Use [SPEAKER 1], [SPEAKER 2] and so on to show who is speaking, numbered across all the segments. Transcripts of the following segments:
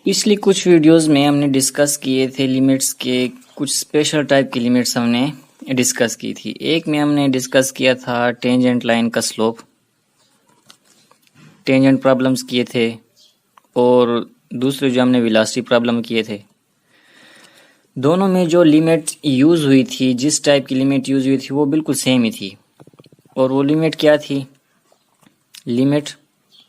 [SPEAKER 1] पिछली कुछ वीडियोस में हमने डिस्कस किए थे लिमिट्स के, कुछ स्पेशल टाइप की लिमिट्स हमने डिस्कस की थी। एक में हमने डिस्कस किया था टेंजेंट लाइन का स्लोप, टेंजेंट प्रॉब्लम्स किए थे, और दूसरे जो हमने वेलोसिटी प्रॉब्लम किए थे। दोनों में जो लिमिट यूज़ हुई थी, जिस टाइप की लिमिट यूज़ हुई थी वो बिल्कुल सेम ही थी। और वो लिमिट क्या थी? Limit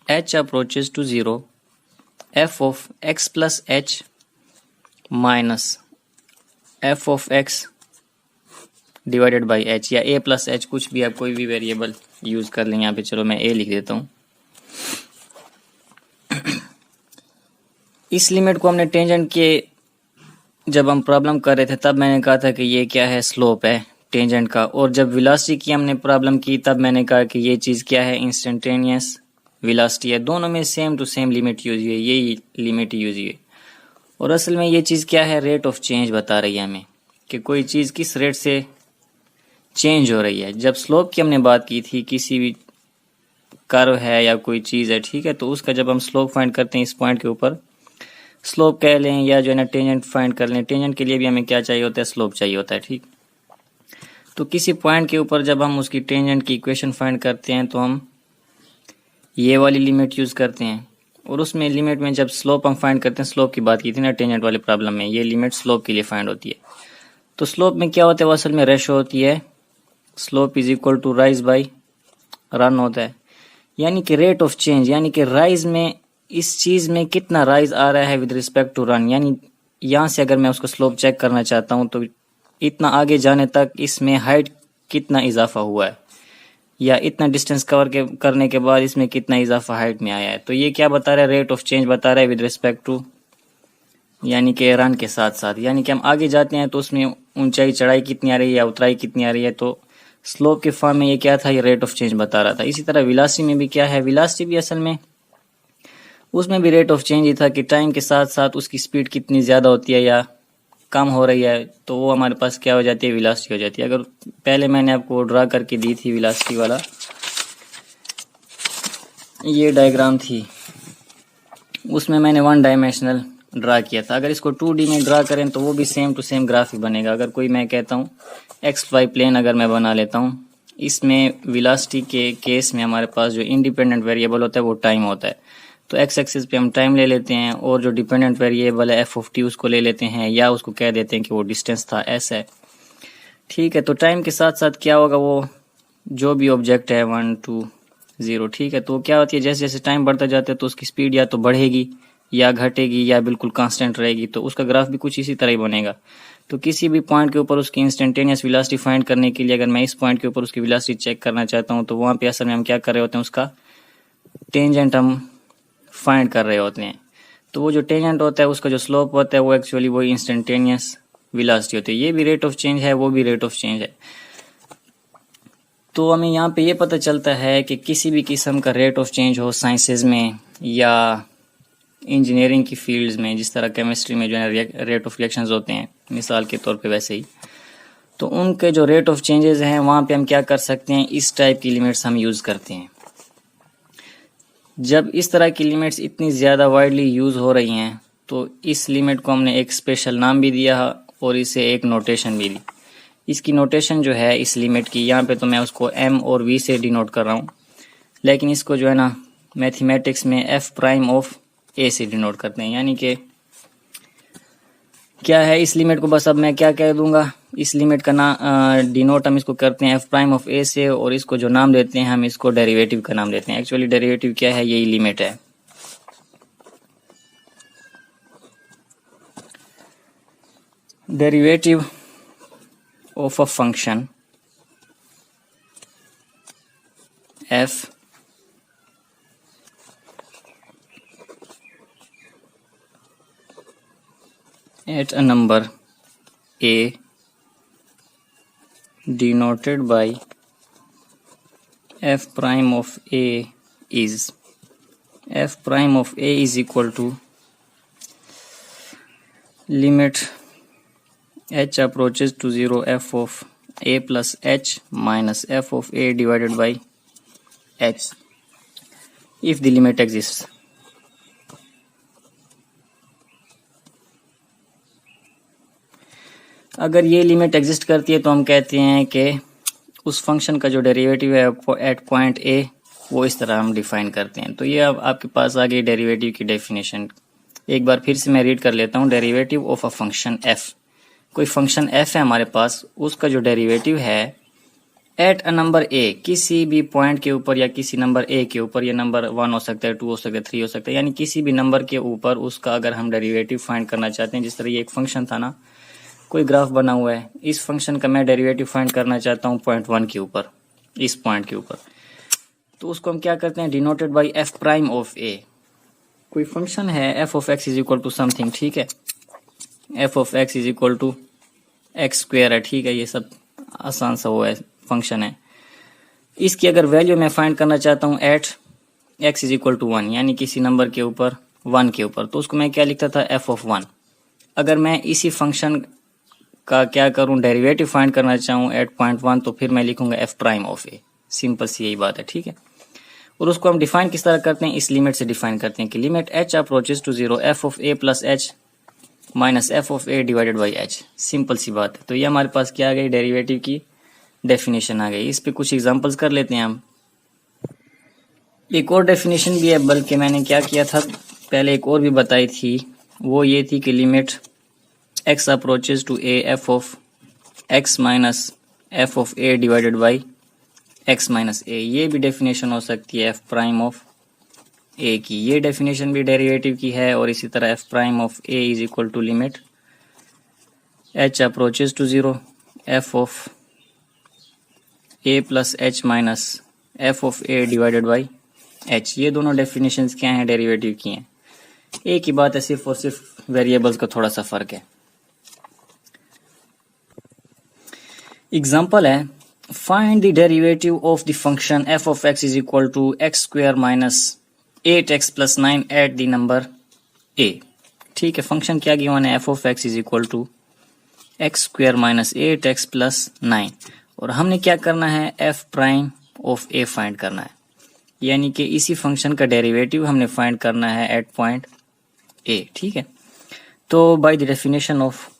[SPEAKER 1] h approaches to 0 f of x plus h minus f of x divided by h, या a प्लस h, कुछ भी आप कोई भी वेरिएबल यूज़ कर लें। यहाँ पे चलो मैं a लिख देता हूँ। इस लिमिट को हमने टेंजेंट के जब हम प्रॉब्लम कर रहे थे तब मैंने कहा था कि ये क्या है, स्लोप है टेंजेंट का। और जब वेलोसिटी की हमने प्रॉब्लम की तब मैंने कहा कि ये चीज़ क्या है, इंस्टेंटेनियस वेलोसिटी है। दोनों में same to same limit use हुई है, यही लिमिट यूज हुई है। और असल में ये चीज़ क्या है, रेट ऑफ चेंज बता रही है हमें कि कोई चीज़ किस रेट से चेंज हो रही है। जब स्लोप की हमने बात की थी, किसी भी कर्व है या कोई चीज़ है, ठीक है, तो उसका जब हम स्लोप फाइंड करते हैं इस पॉइंट के ऊपर, स्लोप कह लें या जो है ना टेंजेंट फाइंड कर लें। टेंजेंट के लिए भी हमें क्या चाहिए होता है, स्लोप चाहिए होता है, ठीक। तो किसी पॉइंट के ऊपर जब हम उसकी टेंजेंट की इक्वेशन फाइंड करते हैं तो हम ये वाली लिमिट यूज़ करते हैं। और उसमें लिमिट में जब स्लोप हम फाइंड करते हैं, स्लोप की बात की थी ना टेंजेंट वाले प्रॉब्लम में, ये लिमिट स्लोप के लिए फाइंड होती है। तो स्लोप में क्या होता है, वो असल में रेशो होती है, slope is equal to rise by run होता है, यानी कि रेट ऑफ चेंज, यानी कि राइज में इस चीज़ में कितना राइज आ रहा है विद रिस्पेक्ट टू रन। यानी यहाँ से अगर मैं उसका स्लोप चेक करना चाहता हूँ तो इतना आगे जाने तक इसमें हाइट कितना इजाफा हुआ है, या इतना डिस्टेंस कवर करने के बाद इसमें कितना इजाफा हाइट में आया है। तो ये क्या बता रहा है, रेट ऑफ चेंज बता रहा है विद रिस्पेक्ट टू, यानी कि रन के साथ साथ। यानी कि हम आगे जाते हैं तो उसमें ऊंचाई चढ़ाई कितनी आ रही है या उतराई कितनी आ रही है। तो स्लोप के फॉर्म में ये क्या था, ये रेट ऑफ चेंज बता रहा था। इसी तरह वेलोसिटी में भी क्या है, वेलोसिटी भी असल में उसमें भी रेट ऑफ चेंज ही था कि टाइम के साथ साथ उसकी स्पीड कितनी ज़्यादा होती है या कम हो रही है, तो वो हमारे पास क्या हो जाती है, वेलोसिटी हो जाती है। अगर पहले मैंने आपको ड्रा करके दी थी वेलोसिटी वाला, ये डायग्राम थी, उसमें मैंने 1 डायमेंशनल ड्रा किया था। अगर इसको 2D में ड्रा करें तो वो भी सेम टू सेम ग्राफ ही बनेगा। अगर कोई मैं कहता हूँ XY प्लेन अगर मैं बना लेता हूँ, इसमें वेलोसिटी के केस में हमारे पास जो इंडिपेंडेंट वेरिएबल होता है वो टाइम होता है। तो x एक्सिस पे हम टाइम ले लेते हैं, और जो डिपेंडेंट वेरिएबल है f ऑफ t उसको ले लेते हैं, या उसको कह देते हैं कि वो डिस्टेंस था, s है, ठीक है। तो टाइम के साथ साथ क्या होगा, वो जो भी ऑब्जेक्ट है 1 2 0, ठीक है, तो क्या होती है, जैसे जैसे टाइम बढ़ता जाता है तो उसकी स्पीड या तो बढ़ेगी या घटेगी या बिल्कुल कांस्टेंट रहेगी। तो उसका ग्राफ भी कुछ इसी तरह ही बनेगा। तो किसी भी पॉइंट के ऊपर उसकी इंस्टेंटेनियस वेलोसिटी फाइंड करने के लिए अगर मैं इस पॉइंट के ऊपर उसकी वेलोसिटी चेक करना चाहता हूँ तो वहाँ पे असल में हम क्या कर रहे होते हैं, उसका टेंजेंट हम फाइंड कर रहे होते हैं। तो वो जो टेंजेंट होता है उसका जो स्लोप होता है वो एक्चुअली वो इंस्टेंटेनियस वेलोसिटी होती है। ये भी रेट ऑफ चेंज है, वो भी रेट ऑफ चेंज है। तो हमें यहाँ पे ये पता चलता है कि किसी भी किस्म का रेट ऑफ चेंज हो साइंसेज में या इंजीनियरिंग की फील्ड्स में, जिस तरह केमिस्ट्री में जो है रेट ऑफ रिएक्शंस होते हैं मिसाल के तौर पे, वैसे ही तो उनके जो रेट ऑफ चेंजेस हैं वहाँ पे हम क्या कर सकते हैं, इस टाइप की लिमिट्स हम यूज़ करते हैं। जब इस तरह की लिमिट्स इतनी ज़्यादा वाइडली यूज़ हो रही हैं तो इस लिमिट को हमने एक स्पेशल नाम भी दिया और इसे एक नोटेशन भी दी। इसकी नोटेशन जो है इस लिमिट की, यहाँ पे तो मैं उसको m और v से डिनोट कर रहा हूँ, लेकिन इसको जो है ना मैथमेटिक्स में f प्राइम ऑफ a से डिनोट करते हैं। यानी कि क्या है, इस लिमिट को बस अब मैं क्या कह दूंगा, इस लिमिट का ना डिनोट हम इसको करते हैं f प्राइम ऑफ a से, और इसको जो नाम देते हैं हम इसको डेरिवेटिव का नाम देते हैं। एक्चुअली डेरिवेटिव क्या है, यही लिमिट है। Derivative of a function f at a number a denoted by f prime of a is f prime of a is equal to limit h approaches to 0 f of a plus h minus f of a divided by h if the limit exists। अगर ये limit exist करती है तो हम कहते हैं कि उस फंक्शन का जो डेरिवेटिव है एट पॉइंट ए वो इस तरह हम डिफाइन करते हैं। तो ये अब आपके पास आ गई डेरिवेटिव की डेफिनेशन। एक बार फिर से मैं रीड कर लेता हूँ। Derivative of a function F, कोई फंक्शन एफ है हमारे पास, उसका जो डेरिवेटिव है एट अ नंबर ए, किसी भी पॉइंट के ऊपर या किसी नंबर ए के ऊपर, ये नंबर 1 हो सकता है, 2 हो सकता है, 3 हो सकता है, यानी किसी भी नंबर के ऊपर उसका अगर हम डेरिवेटिव फाइंड करना चाहते हैं, जिस तरह ये एक फंक्शन था ना, कोई ग्राफ बना हुआ है, इस फंक्शन का मैं डेरिवेटिव फाइंड करना चाहता हूँ पॉइंट 1 के ऊपर, इस पॉइंट के ऊपर, तो उसको हम क्या करते हैं, denoted by F prime of A. कोई फंक्शन है F of x is equal to something, ठीक है, F of x is equal to X square है, ठीक है, ये सब आसान सा वो है फंक्शन है। इसकी अगर वैल्यू मैं फाइंड करना चाहता हूँ at x is equal to 1, यानी किसी नंबर के ऊपर 1 के ऊपर, तो उसको मैं क्या लिखता था, एफ ऑफ 1। अगर मैं इसी फंक्शन का क्या करूं, डेरिवेटिव फाइंड करना चाहूँ एट पॉइंट 1, तो फिर मैं लिखूंगा F prime of A. Simple सी यही बात है, ठीक है। और उसको हम डिफाइन किस तरह करते हैं, इस लिमिट से डिफाइन करते हैं कि limit H approaches to 0 F of A plus H minus F of A divided by H. Simple सी बात है। तो ये हमारे पास क्या आ गई, डेरिवेटिव की डेफिनेशन आ गई। इस पे कुछ एग्जांपल्स कर लेते हैं हम। एक और डेफिनेशन भी है, बल्कि मैंने क्या किया था पहले, एक और भी बताई थी, वो ये थी कि limit x approaches to a f of x minus f of a divided by x minus a। ये भी डेफिनेशन हो सकती है f प्राइम ऑफ a की, ये डेफिनेशन भी डेरिवेटिव की है। और इसी तरह f prime of a is equal to limit h approaches to 0 f of a plus h minus f of a divided by h। ये दोनों डेफिनेशंस क्या हैं, डेरिवेटिव की हैं। एक ही बात है, सिर्फ और सिर्फ वेरिएबल्स का थोड़ा सा फर्क है। एग्जाम्पल है, find the derivative of the function f of x is equal to x square minus 8x plus 9 at the number a। ठीक है, फंक्शन क्या गिवन है, F of x is equal to x square minus 8x plus 9, और हमने क्या करना है, f prime of a find करना है, यानी कि इसी फंक्शन का डेरिवेटिव हमने फाइंड करना है एट पॉइंट a। ठीक है, तो by the definition of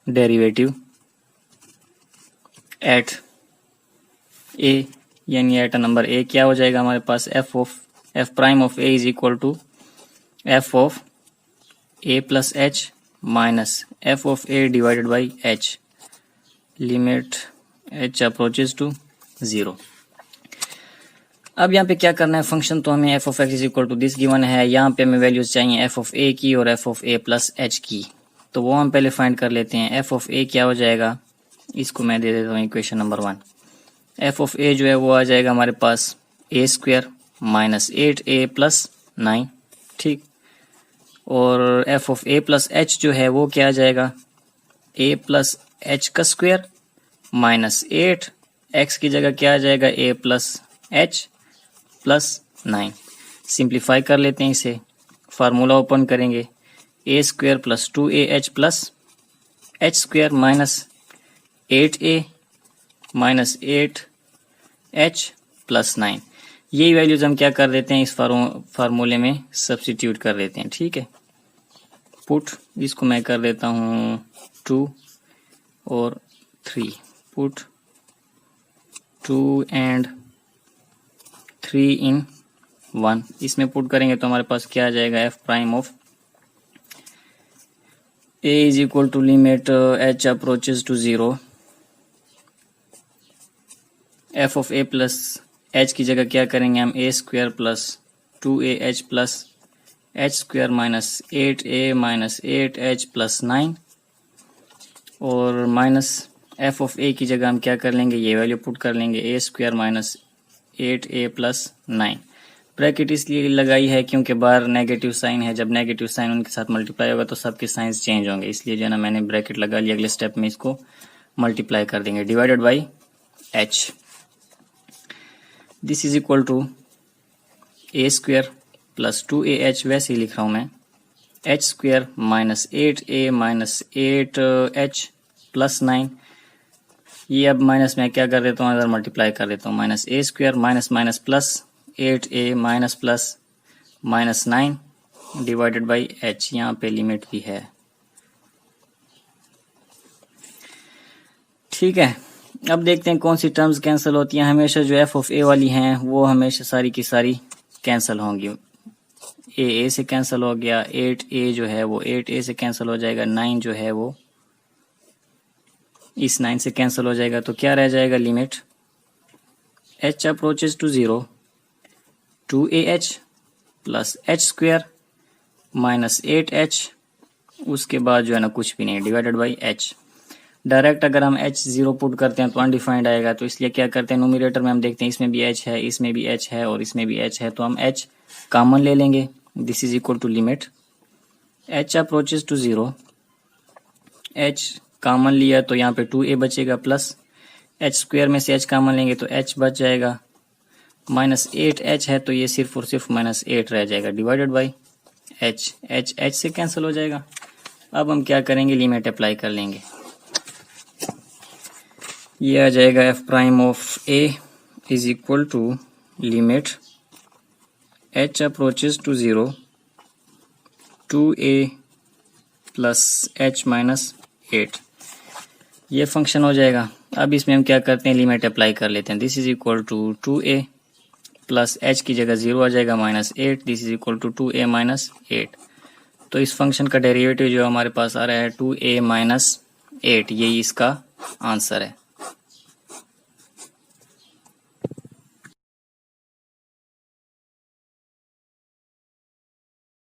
[SPEAKER 1] derivative at A, यानी एट नंबर ए, क्या हो जाएगा हमारे पास, F prime of A is equal to F of A plus H minus F of A divided by H, limit H approaches to 0। अब यहाँ पे क्या करना है, फंक्शन तो हमें f of x is equal to this given है, यहाँ पे हमें वैल्यूज चाहिए एफ ऑफ ए की और F of A plus H की, तो वो हम पहले फाइंड कर लेते हैं। एफ ऑफ ए क्या हो जाएगा, इसको मैं दे देता हूँ equation number 1। F of A जो है वो आ जाएगा हमारे पास A square minus 8a plus 9, ठीक, और F of A plus H जो है वो क्या आ जाएगा, ए प्लस एच का स्क्वायर माइनस 8, एक्स की जगह क्या आ जाएगा, A plus H plus 9। Simplify कर लेते हैं इसे, फार्मूला ओपन करेंगे, A square plus 2ah plus H square minus 8a minus 8h plus 9। यही वैल्यूज हम क्या कर देते हैं, इस फार्मूले में सब्स्टिट्यूट कर देते हैं। ठीक है, पुट, इसको मैं कर देता हूँ 2 और 3, पुट 2 एंड 3 इन 1, इसमें पुट करेंगे तो हमारे पास क्या आ जाएगा, f prime of a is equal to limit h approaches to 0 f of a plus h की जगह क्या करेंगे हम, a square plus 2ah plus h square minus 8a minus 8h plus 9, और माइनस f ऑफ a की जगह हम क्या कर लेंगे, ये वैल्यू पुट कर लेंगे, a square minus 8a plus 9। Bracket इसलिए लगाई है क्योंकि बाहर नेगेटिव साइन है, जब नेगेटिव साइन उनके साथ मल्टीप्लाई होगा तो सबके साइंस चेंज होंगे, इसलिए जो है ना मैंने ब्रैकेट लगा लिया। अगले स्टेप में इसको मल्टीप्लाई कर देंगे, divided by h, this is equal to a square plus 2ah, वैसे ही लिख रहा हूँ मैं, h square minus 8a minus 8h plus 9। ये अब माइनस में क्या कर देता हूँ, अगर मल्टीप्लाई कर देता हूँ, minus a square minus minus plus 8a minus plus minus 9 divided by h, यहाँ पे लिमिट भी है। ठीक है, अब देखते हैं कौन सी टर्म्स कैंसिल होती हैं। हमेशा जो एफ ऑफ ए वाली हैं वो हमेशा सारी की सारी कैंसिल होंगी। ए से कैंसिल हो गया, 8a जो है वो 8a से कैंसिल हो जाएगा, 9 जो है वो इस 9 से कैंसिल हो जाएगा। तो क्या रह जाएगा, limit h approaches to 0 2ah plus h square minus 8h, उसके बाद जो है ना कुछ भी नहीं, डिवाइडेड बाई h। डायरेक्ट अगर हम h 0 पुट करते हैं तो अनडिफाइंड आएगा, तो इसलिए क्या करते हैं, न्यूमरेटर में हम देखते हैं इसमें भी h है, इसमें भी h है और इसमें भी h है, तो हम h कॉमन ले लेंगे। This is equal to limit h approaches to 0, h common लिया तो यहाँ पे 2a बचेगा, प्लस h स्क्वायर में से h कॉमन लेंगे तो h बच जाएगा, माइनस 8h है तो ये सिर्फ और सिर्फ माइनस 8 रह जाएगा, डिवाइडेड बाई h। h से कैंसिल हो जाएगा। अब हम क्या करेंगे, लिमिट अप्लाई कर लेंगे। ये आ जाएगा f prime of A is equal to limit h approaches to 0 2a plus h minus 8, ये फंक्शन हो जाएगा। अब इसमें हम क्या करते हैं, लिमिट अप्लाई कर लेते हैं। This is equal to 2a plus h की जगह 0 आ जाएगा minus 8, this is equal to 2a minus 8। तो इस फंक्शन का डेरिवेटिव जो हमारे पास आ रहा है 2a माइनस 8, यही इसका आंसर है।